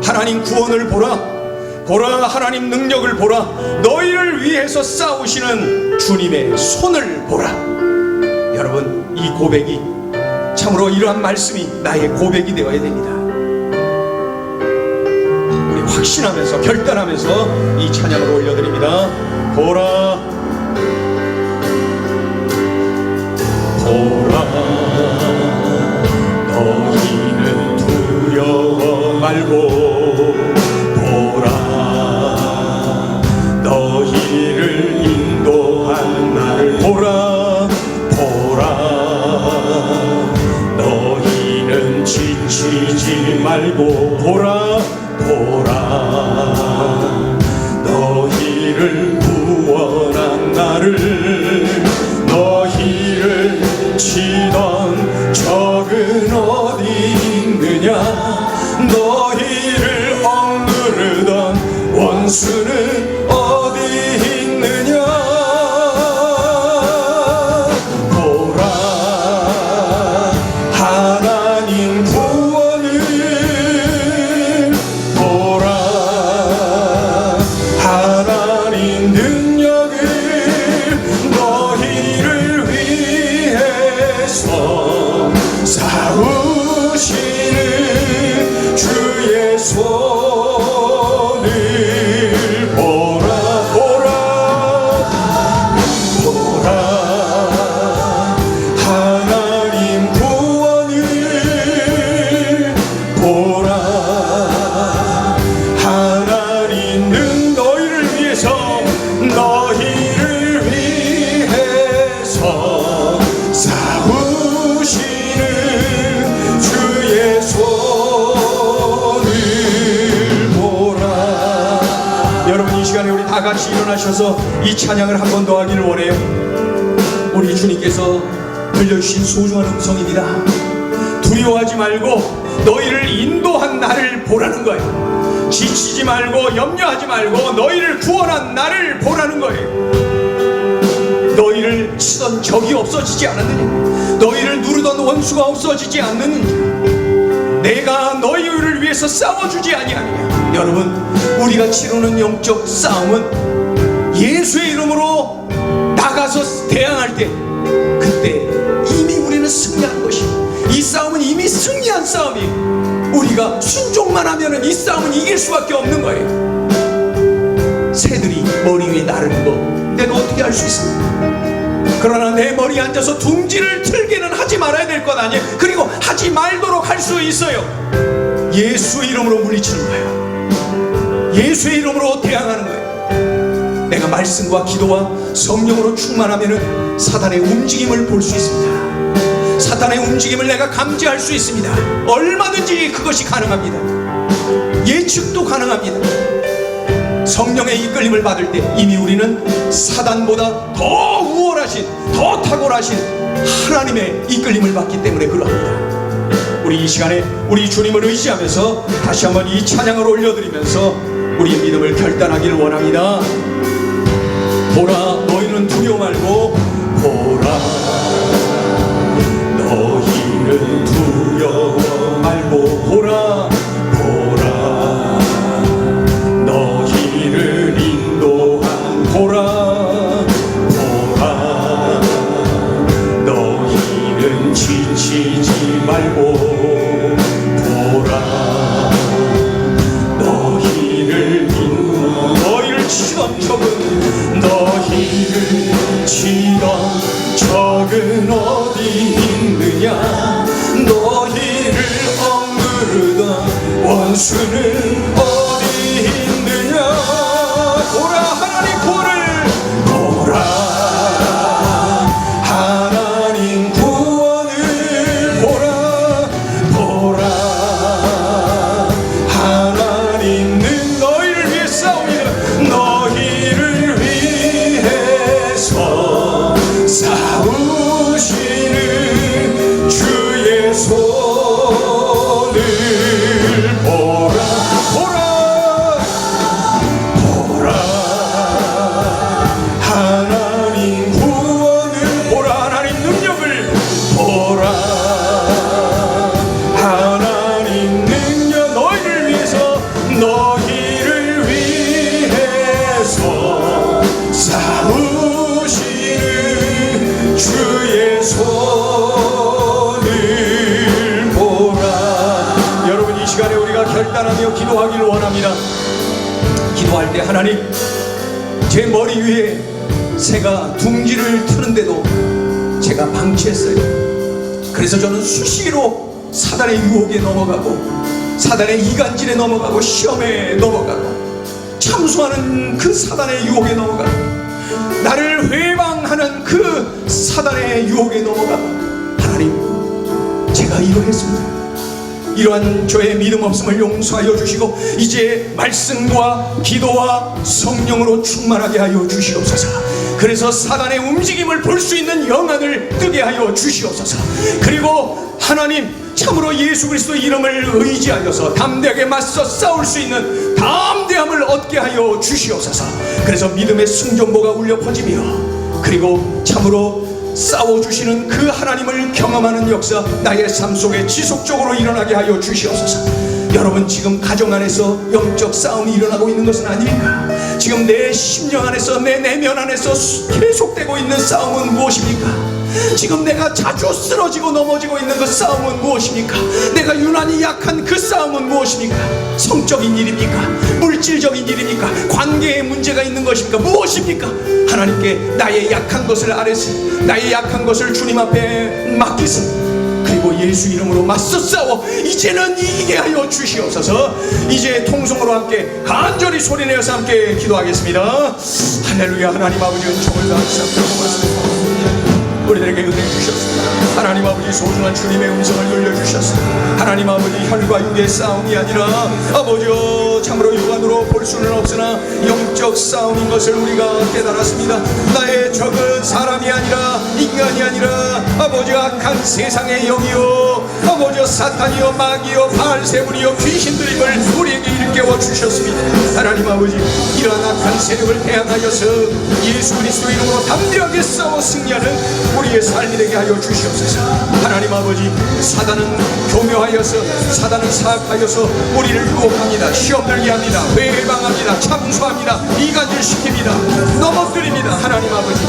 [SPEAKER 1] 하나님 구원을 보라. 보라, 하나님 능력을 보라. 너희를 위해서 싸우시는 주님의 손을 보라. 여러분, 이 고백이 참으로 이러한 말씀이 나의 고백이 되어야 됩니다. 우리 확신하면서 결단하면서 이 찬양을 올려드립니다. 보라, 보라, 너희는 두려워 말고, 보라, 너희를 인도한 나를 보라. 보라, 너희는 지치지 말고, 보라, 보라, 너희를 구원한 나를. 너희를 치던 적은 어디 있느냐, 너희를 억누르던 원수는 어디 있느냐. 보라, 하나님 구원을 보라. 하나님 능력을 너희를 위해서 싸우시는 주의 손을 보라. 보라, 보라, 하나님 구원을 보라. 하나님 능 너희를 위해서, 너희를 위해서 싸우시는 주의 손을 보라. 여러분, 이 시간에 우리 다 같이 일어나셔서 이 찬양을 한 번 더 하기를 원해요. 우리 주님께서 들려주신 소중한 음성입니다. 두려워하지 말고 너희를 인도한 나를 보라는 거예요. 지치지 말고 염려하지 말고 너희를 구원한 나를 보라는 거예요. 너희를 치던 적이 없어지지 않았느냐, 너희를 누르던 원수가 없어지지 않느냐, 내가 너희를 위해서 싸워주지 아니하느냐. 여러분, 우리가 치르는 영적 싸움은 예수의 이름으로 나가서 대항할 때, 그때 이미 우리는 승리한 것이에요. 이 싸움은 이미 승리한 싸움이에요. 우리가 순종만 하면 이 싸움은 이길 수밖에 없는 거예요. 새들이 머리 위에 나르는 거 내가 어떻게 알 수 있습니까? 그러나 내 머리에 앉아서 둥지를 틀게는 하지 말아야 될 것 아니에요. 그리고 하지 말도록 할 수 있어요. 예수 이름으로 물리치는 거예요. 예수의 이름으로 대항하는 거예요. 내가 말씀과 기도와 성령으로 충만하면 사단의 움직임을 볼 수 있습니다. 사탄의 움직임을 내가 감지할 수 있습니다. 얼마든지 그것이 가능합니다. 예측도 가능합니다. 성령의 이끌림을 받을 때 이미 우리는 사단보다 더 우월하신, 더 탁월하신 하나님의 이끌림을 받기 때문에 그러합니다. 우리 이 시간에 우리 주님을 의지하면서 다시 한번 이 찬양을 올려드리면서 우리의 믿음을 결단하기를 원합니다. 보라, 너희는 두려워 말고, 보라, 너희는 두려워 말고, 보라, 보라, 너희를 인도한 보라. 보라, 너희는 지치지 말고, 보라, 너희를 너희를 치던 적은, 너희를 치던 적은 어디 있느냐, 너희를 억누르던 원수는 어디 있느냐. 결단하며 기도하기를 원합니다. 기도할 때 하나님, 제 머리 위에 새가 둥지를 트는데도 제가 방치했어요. 그래서 저는 수시로 사단의 유혹에 넘어가고 사단의 이간질에 넘어가고 시험에 넘어가고 참수하는 그 사단의 유혹에 넘어가고 나를 회방하는 그 사단의 유혹에 넘어가고 하나님, 제가 이러했습니다. 이러한 저의 믿음 없음을 용서하여 주시고 이제 말씀과 기도와 성령으로 충만하게 하여 주시옵소서. 그래서 사단의 움직임을 볼 수 있는 영안을 뜨게 하여 주시옵소서. 그리고 하나님, 참으로 예수 그리스도 이름을 의지하여서 담대하게 맞서 싸울 수 있는 담대함을 얻게 하여 주시옵소서. 그래서 믿음의 승전보가 울려 퍼지며 그리고 참으로 싸워주시는 그 하나님을 경험하는 역사 나의 삶 속에 지속적으로 일어나게 하여 주시옵소서. 여러분, 지금 가정 안에서 영적 싸움이 일어나고 있는 것은 아닙니까? 지금 내 심령 안에서, 내 내면 안에서 계속되고 있는 싸움은 무엇입니까? 지금 내가 자주 쓰러지고 넘어지고 있는 그 싸움은 무엇입니까? 내가 유난히 약한 그 싸움은 무엇입니까? 성적인 일입니까? 물질적인 일입니까? 관계에 문제가 있는 것입니까? 무엇입니까? 하나님께 나의 약한 것을 아뢰시, 나의 약한 것을 주님 앞에 맡기시, 그리고 예수 이름으로 맞서 싸워 이제는 이기게 하여 주시옵소서. 이제 통성으로 함께 간절히 소리내어서 함께 기도하겠습니다. 할렐루야. 하나님 아버지, 은총을 다하시사 고맙습니다. 우리들에게 은혜 주셨습니다. 하나님 아버지, 소중한 주님의 음성을 들려주셨습니다. 하나님 아버지, 혈과 육의 싸움이 아니라 아버지 참으로 육안으로 볼 수는 없으나 영적 싸움인 것을 우리가 깨달았습니다. 나의 적은 사람이 아니라 인간이 아니라 아버지 악한 세상의 영이요 아버지 사탄이요 마귀요 바알세불이요 귀신들임을 우리에게 일깨워 주셨습니다. 하나님 아버지, 이러한 악한 세력을 대항하여서 예수 그리스도 이름으로 담대하게 싸워 승리하는 우리의 삶이 되게 하여 주시옵소서. 하나님 아버지, 사단은 교묘하여서, 사단은 사악하여서 우리를 유혹합니다. 시험 들게 합니다. 회방합니다. 참수합니다. 이간질시킵니다. 넘어뜨립니다. 하나님 아버지,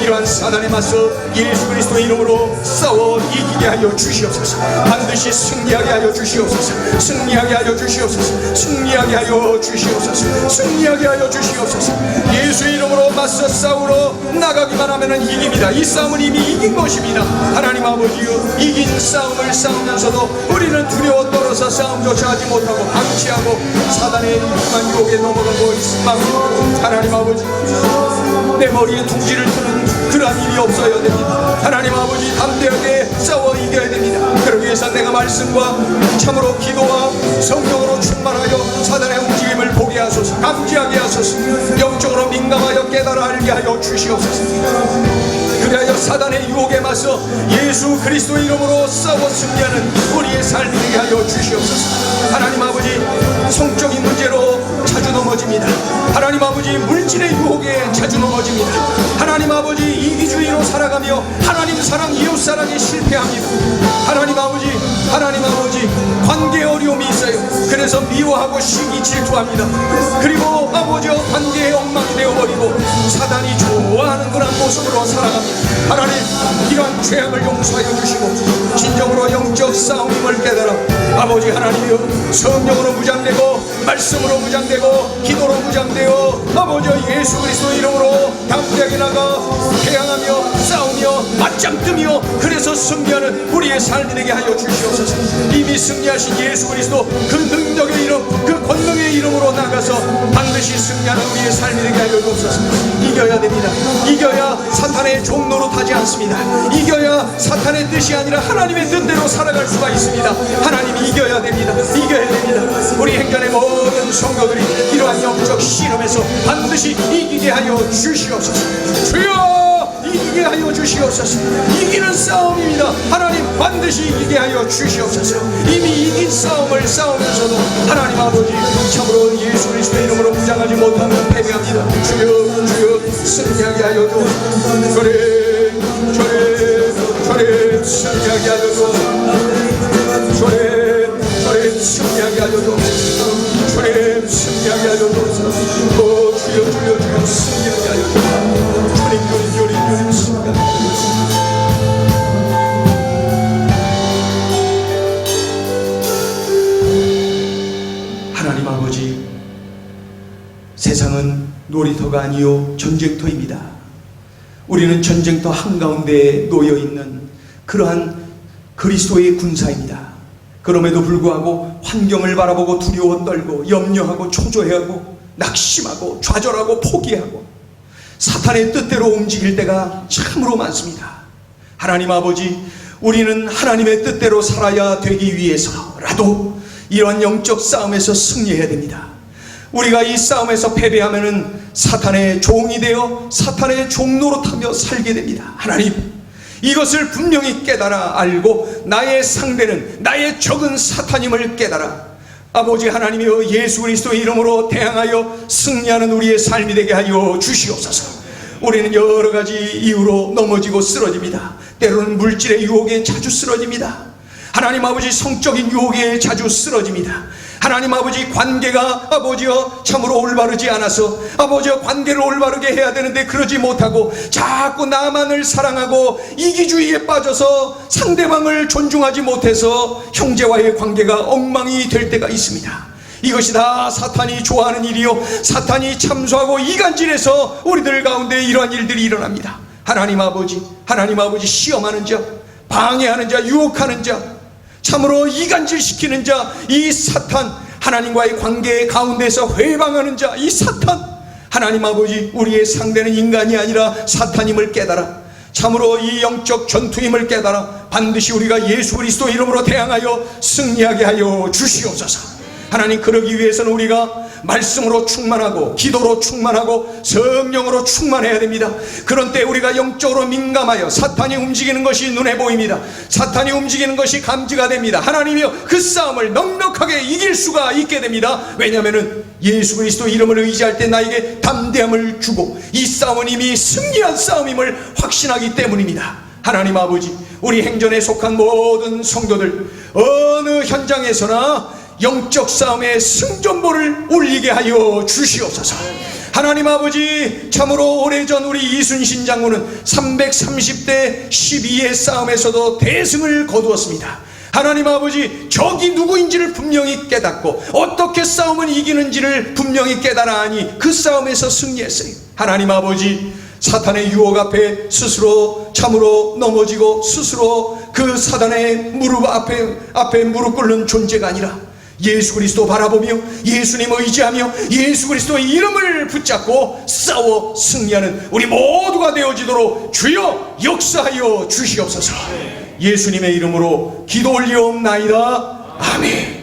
[SPEAKER 1] 이러한 사단에 맞서 예수 그리스도 이름으로 싸워 이기게 하여 주시옵소서. 반드시 승리하게 하여 주시옵소서. 승리하게 하여 주시옵소서. 승리하게 하여 주시옵소서. 승리하게 하여 주시옵소서. 예수 이름으로 맞서 싸우러 나가기만 하면 이깁니다. 이 싸움은 이미 이긴 것입니다. 하나님 아버지여, 이긴 싸움을 싸우면서도 우리는 두려워 떨어서 싸움조차 하지 못하고 방치하고 사단의 유혹만 유혹에 넘어가고 있습니다. 하나님 아버지, 내 머리에 둥지를 트는 그러한 일이 없어야 됩니다. 하나님 아버지, 담대하게 싸워 이겨야 됩니다. 그러기 위해서 내가 말씀과 참으로 기도와 성령으로 충만하여 사단의 움직임을 보게 하소서. 감지하게 하소서. 영적으로 민감하여 깨달아 알게 하여 주시옵소서. 그리하여 사단의 유혹에 맞서 예수 그리스도 이름으로 싸워 승리하는 우리의 삶이 되게 하여 주시옵소서. 하나님 아버지, 성적인 문제로 자주 넘어집니다. 하나님 아버지, 물질의 유혹에 자주 넘어집니다. 하나님 아버지, 이기주의로 살아가며 하나님 사랑, 이웃 사랑에 실패합니다. 하나님 아버지, 하나님 아버지, 관계에 어려움이 있어요. 그래서 미워하고 시기 질투합니다. 그리고 아버지, 관계에 엉망이 되어버리고 사단이 좋아하는 그런 모습으로 살아갑니다. 하나님, 이러한 죄악을 용서하여 주시고 진정으로 영적 싸움임을 깨달아 아버지 하나님이여, 성령으로 무장되고 말씀으로 무장되고 기도로 무장되어 아버지 예수 그리스도 이름으로 담대하게 나가 대항하며 싸우며 맞짱 뜨며 그래서 승리하는 우리의 삶이 되게 하여 주시옵소서. 이미 승리하신 예수 그리스도 그 능력의 이름, 그 권능의 이름으로 나가서 반드시 승리하는 우리의 삶이 되게 하여 주옵소서. 이겨야 됩니다. 이겨야 사탄의 종로로 타지 않습니다. 이겨야 사탄의 뜻이 아니라 하나님의 뜻대로 살아갈 수가 있습니다. 하나님이 이겨야 됩니다. 이겨야 됩니다. 우리 행전의 모든 성도들이 이러한 영적 씨름에서 반드시 이기게 하여 주시옵소서. 주여, 이기게 하여 주시옵소서. 이기는 싸움입니다. 하나님, 반드시 이기게 하여 주시옵소서. 이미 이긴 싸움을 싸우면서도 하나님 아버지, 참으로 예수 그리스도의 이름으로 무장하지 못하면 패배합니다. 주여, 주여, 승리하게 하여 주옵소서. 저래 승리하게 하여 주옵소서. 저래 승리하게 하여 주옵소서. 저래 승리하게 하여 주옵소서. 오 주여, 주여, 주여, 승리하게 하여 주옵소서. 주님 승리하게 하여 주옵소서. 하나님 아버지, 세상은 놀이터가 아니요 전쟁터입니다. 우리는 전쟁터 한가운데에 놓여있는 그러한 그리스도의 군사입니다. 그럼에도 불구하고 환경을 바라보고 두려워 떨고 염려하고 초조해하고 낙심하고 좌절하고 포기하고 사탄의 뜻대로 움직일 때가 참으로 많습니다. 하나님 아버지, 우리는 하나님의 뜻대로 살아야 되기 위해서라도 이러한 영적 싸움에서 승리해야 됩니다. 우리가 이 싸움에서 패배하면은 사탄의 종이 되어 사탄의 종노릇하며 살게 됩니다. 하나님, 이것을 분명히 깨달아 알고 나의 상대는, 나의 적은 사탄임을 깨달아 아버지 하나님이여 예수 그리스도의 이름으로 대항하여 승리하는 우리의 삶이 되게 하여 주시옵소서. 우리는 여러 가지 이유로 넘어지고 쓰러집니다. 때로는 물질의 유혹에 자주 쓰러집니다. 하나님 아버지, 성적인 유혹에 자주 쓰러집니다. 하나님 아버지, 관계가 아버지여 참으로 올바르지 않아서 아버지여 관계를 올바르게 해야 되는데 그러지 못하고 자꾸 나만을 사랑하고 이기주의에 빠져서 상대방을 존중하지 못해서 형제와의 관계가 엉망이 될 때가 있습니다. 이것이 다 사탄이 좋아하는 일이요, 사탄이 참소하고 이간질해서 우리들 가운데 이러한 일들이 일어납니다. 하나님 아버지, 시험하는 자, 방해하는 자, 유혹하는 자, 참으로 이간질시키는 자, 이 사탄, 하나님과의 관계 가운데서 회방하는 자, 이 사탄, 하나님 아버지, 우리의 상대는 인간이 아니라 사탄임을 깨달아 참으로 이 영적 전투임을 깨달아 반드시 우리가 예수 그리스도 이름으로 대항하여 승리하게 하여 주시옵소서. 하나님, 그러기 위해서는 우리가 말씀으로 충만하고 기도로 충만하고 성령으로 충만해야 됩니다. 그런 때 우리가 영적으로 민감하여 사탄이 움직이는 것이 눈에 보입니다. 사탄이 움직이는 것이 감지가 됩니다. 하나님이여, 그 싸움을 넉넉하게 이길 수가 있게 됩니다. 왜냐하면 예수 그리스도 이름을 의지할 때 나에게 담대함을 주고 이 싸움은 이미 승리한 싸움임을 확신하기 때문입니다. 하나님 아버지, 우리 행전에 속한 모든 성도들 어느 현장에서나 영적 싸움의 승전보를 울리게 하여 주시옵소서. 하나님 아버지, 참으로 오래전 우리 이순신 장군은 330대 12의 싸움에서도 대승을 거두었습니다. 하나님 아버지, 적이 누구인지를 분명히 깨닫고 어떻게 싸움을 이기는지를 분명히 깨달아 하니 그 싸움에서 승리했어요. 하나님 아버지, 사탄의 유혹 앞에 스스로 참으로 넘어지고 스스로 그 사단의 무릎 앞에 무릎 꿇는 존재가 아니라 예수 그리스도 바라보며 예수님 의지하며 예수 그리스도의 이름을 붙잡고 싸워 승리하는 우리 모두가 되어지도록 주여 역사하여 주시옵소서. 예수님의 이름으로 기도 올리옵나이다. 아멘.